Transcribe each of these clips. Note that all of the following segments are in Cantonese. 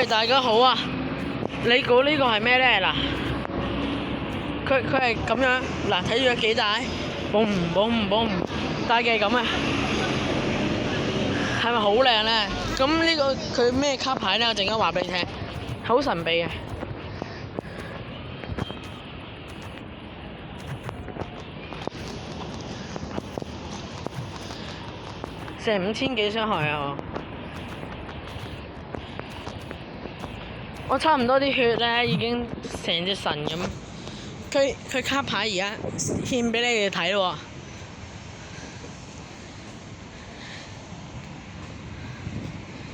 大家好啊！你估呢個係咩咧？嗱，佢係咁樣，嗱，睇住佢幾大，boom boom boom，大嘅咁啊，係咪好靚咧？咁呢個佢咩卡牌咧？我陣間話俾你聽，好神秘嘅。成5000幾傷害啊！我差唔多啲血咧已經成隻神咁。佢卡牌而家獻俾你哋睇咯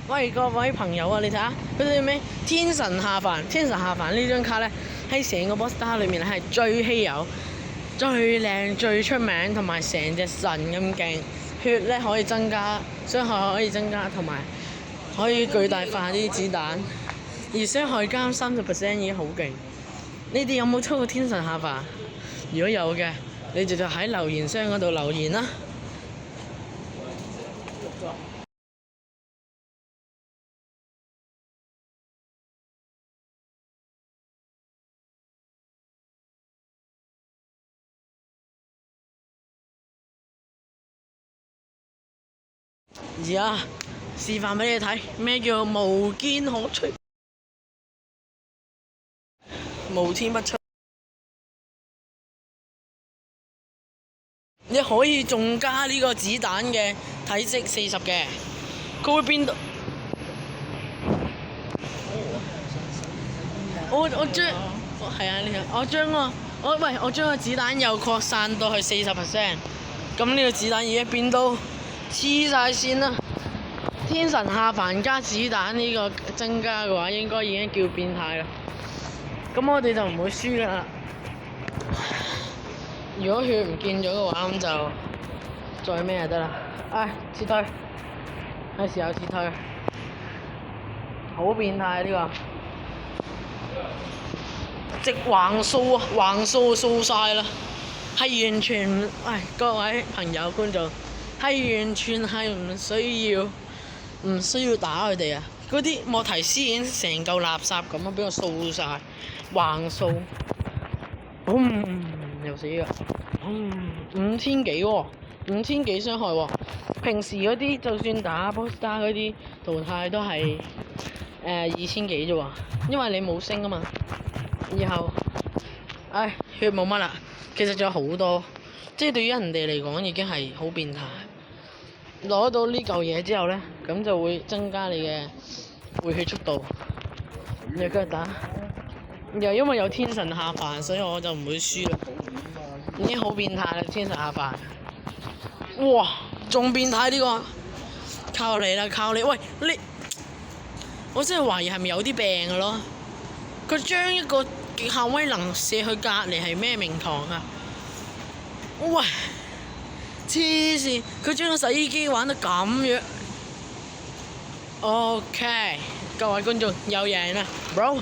喎。喂，各位朋友啊，你睇下佢哋咩天神下凡？天神下凡呢張卡咧喺成個 boss star 裏面係最稀有、最靚、最出名，同埋成隻神咁勁。血咧可以增加，傷害可以增加，同埋可以巨大化啲子彈，而傷害加30% 已經好勁。你哋有冇抽過天神下凡？如果有嘅，你哋就喺留言箱嗰度留言啦。而家示範俾你睇，咩叫無堅可摧、無堅不摧。你可以仲加呢個子彈嘅體積40嘅，佢會變到我將係啊，我將個子彈又擴散到去40%，咁呢個子彈已經變到黐晒線啦！天神下凡加子彈呢個增加嘅話，應該已經叫變態啦。咁我哋就唔會輸啦。如果血唔見咗嘅話，咁就再咩就得啦。撤退，係時候撤退。好變態呢個，直橫掃啊，橫掃晒啦，係完全各位朋友觀眾。係完全係唔需要打佢哋啊！嗰啲莫提斯已經成嚿垃圾咁樣俾我掃晒，橫掃，又死㗎，5000幾喎，5000幾傷害喎。平時嗰啲就算打 boss star 嗰啲淘汰都係2000幾啫喎，因為你冇升啊嘛。然後血冇乜啦，其實仲有好多。即係對於人哋嚟講已經係好變態。攞到呢嚿嘢之後咧，咁就會增加你嘅回血速度。你繼續打，又因為有天神下凡，所以我就唔會輸啦。已經好變態啦，天神下凡。哇，仲變態呢個，靠你啦，靠你！喂，我真係懷疑係咪有啲病嘅咯？佢將一個極限威能射去隔離係咩名堂啊？喂，黐線！佢將個洗衣機玩得咁樣。OK， 各位觀眾又贏啦 ，bro！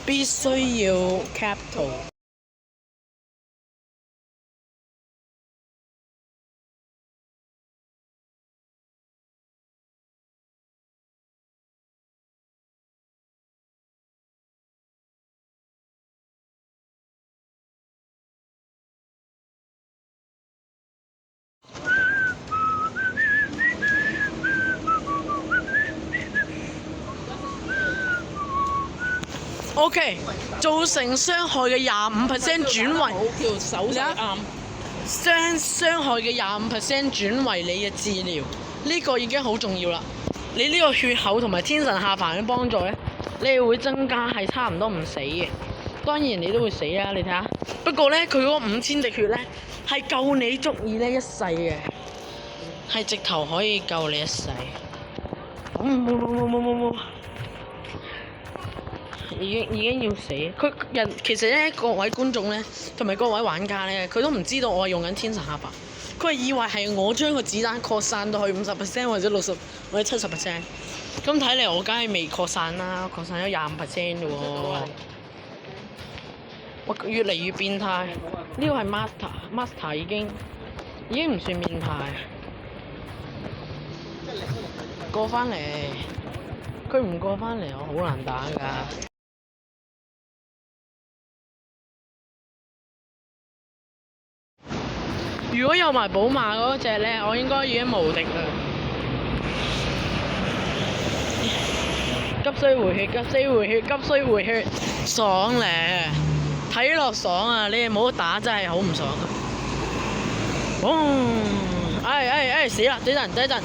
必須要 capital。OK， 造成傷害嘅25% 轉為叫手勢啱，傷害嘅25% 轉為你嘅治療，呢個已經好重要啦。你呢個血口同埋天神下凡嘅幫助咧，你會增加係差唔多唔死嘅。當然你都會死啊！你睇下，不過咧佢嗰5000滴血咧係夠你足以呢一世嘅，係直頭可以救你一世。已經要死。其實咧，各位觀眾咧，同埋各位玩家咧，佢都唔知道我係用緊天神下凡。佢係以為係我將個子彈擴散到去50%或者60或者70%。咁睇嚟我梗係未擴散啦，擴散咗25%啫喎。我越嚟越變態。呢個係 master 已經唔算變態。過返嚟，佢唔過返嚟，我好難打㗎。如果有埋寶馬嗰隻咧，我應該已經無敵啦！急需回血，急需回血，急需回血，爽咧！睇落爽啊！你哋冇得打真係好唔爽啊！死啦！等陣，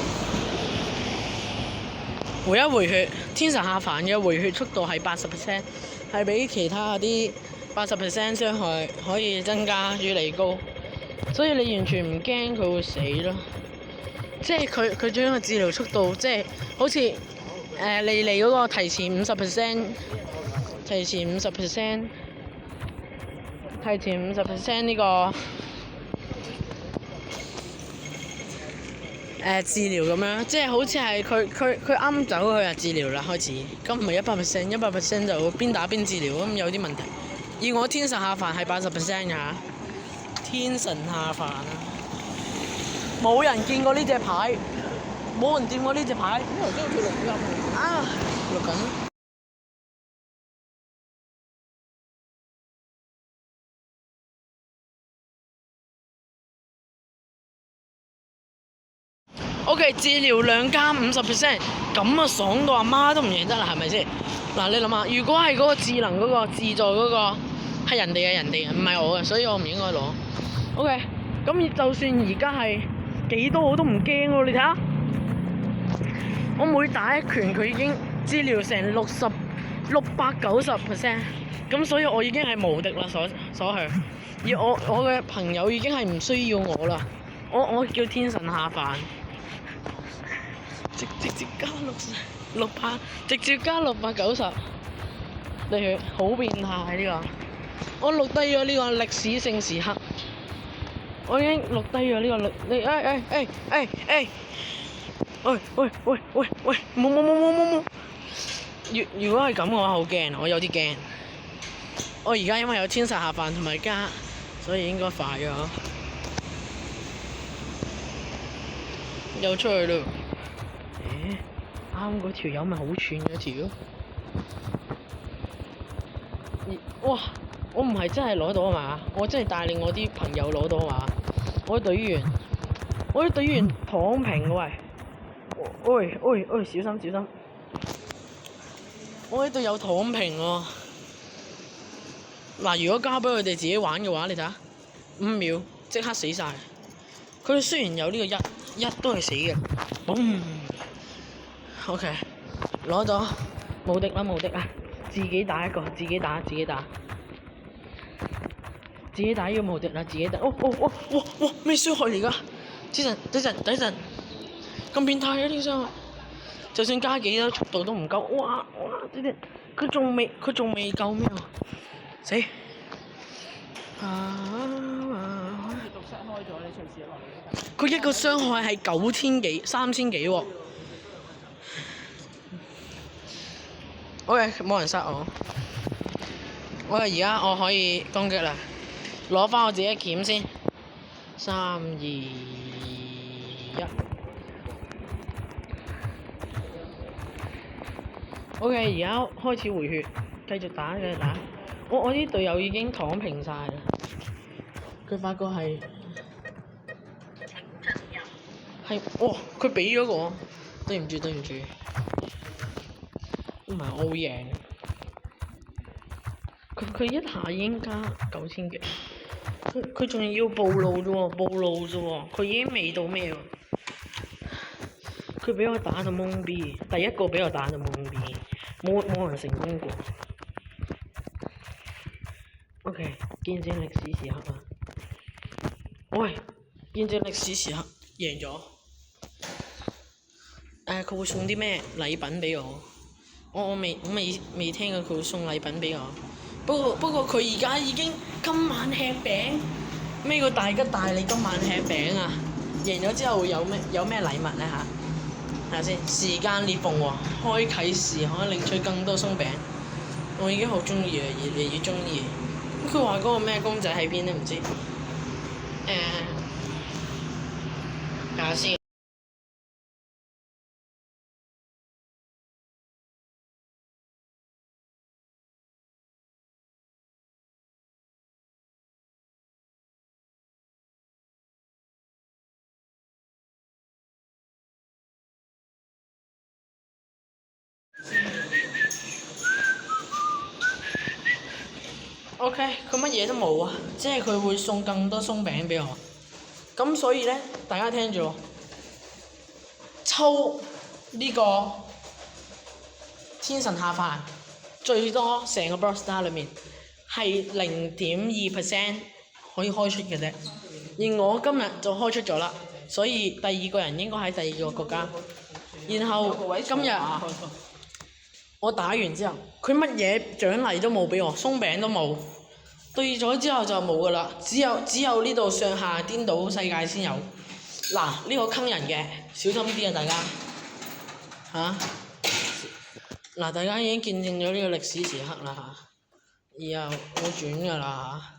回一回血，天神下凡嘅回血速度係80%，係比其他嗰啲80% 傷害可以增加越嚟越高。所以你完全唔驚佢會死咯，即係佢將個治療速度，即係好似莉莉嗰個提前 50%， 提前 50%， 提前 50% 呢個治療咁樣，即係好似係佢啱走佢就治療啦開始，咁唔係100%就邊打邊治療咁有啲問題。而我天神下凡係80% 㗎嚇。天神下凡啊！冇人見過呢隻牌，冇人掂過呢隻牌。呢頭先好似錄音啊！錄緊。OK， 治療量加50%，咁啊爽到阿媽都唔認得啦，係咪先？嗱，你諗下，如果係嗰個智能嗰個自助嗰個係人哋嘅，唔係我嘅，所以我唔應該攞。OK， 咁就算而家係幾多我都唔驚喎，你睇下，我每打一拳佢已經治療成690%，咁所以我已經係無敵啦所向，而我嘅朋友已經係唔需要我啦，我叫天神下凡，直接加600，直接加690，你好變態呢個，我錄低咗呢個歷史性時刻。我已經錄低咗呢個錄，你喂，冇！如果係咁嘅話，好驚，我有啲驚。我而家因為有天神下凡同埋加，所以應該快咗。又出去咯。啱嗰條友咪好串嗰條。哇！我唔係真係攞到啊嘛，我真係帶領我啲朋友攞到啊嘛，我啲隊員躺平喂，小心，我啲隊友躺平喎。嗱，如果交俾佢哋自己玩嘅話，你睇下，5秒即刻死晒。佢哋雖然有呢個一都係死嘅。OK， 攞咗，無敵啦！自己打一個，自己打要無敵啦！自己打，哇！咩傷害嚟㗎？等陣，咁變態嘅呢個傷害，就算加幾多速度都唔夠，哇！佢仲未夠咩喎？死！毒室開咗，你隨時落嚟。佢一個傷害係9000幾、3000幾喎。OK， 冇人殺我。而家我可以攻擊啦，攞翻我自己嘅鉗先。3、2、1。OK， 而家開始回血，繼續打。我啲隊友已經躺平晒啦。佢發覺係，佢俾咗我，對唔住，唔係我會贏。佢一下已經加9000幾，佢仲要暴露啫喎，佢已經未到咩喎？佢俾我打到懵逼，第一個俾我打到懵逼，冇人成功過。OK， 見證歷史時刻啊！喂，見證歷史時刻贏咗。佢會送啲咩禮品俾我？我未聽過佢會送禮品俾我。不過佢而家已經今晚吃餅，咩叫大吉大利今晚吃餅啊？贏咗之後會有咩禮物咧嚇？睇下先，時間裂縫喎，開啟時可以領取更多鬆餅。我已經好中意啊，越嚟越中意。佢話嗰個咩公仔喺邊都唔知。睇下先。OK，佢乜嘢都冇啊，即係佢會送更多鬆餅俾我。咁所以咧，大家聽住喎，抽呢個天神下凡，最多成個 Brawl Star 裏面係0.2% 可以開出嘅啫。而我今日就開出咗啦，所以第二個人應該喺第二個國家。然後今日我打完之後，佢乜嘢獎勵都冇俾我，鬆餅都冇。對咗之後就冇噶啦，只有呢度上下顛倒世界先有。嗱，呢個坑人嘅，小心啲啊大家。嚇！嗱，大家已經見證咗呢個歷史時刻啦嚇，以後冇轉噶啦嚇。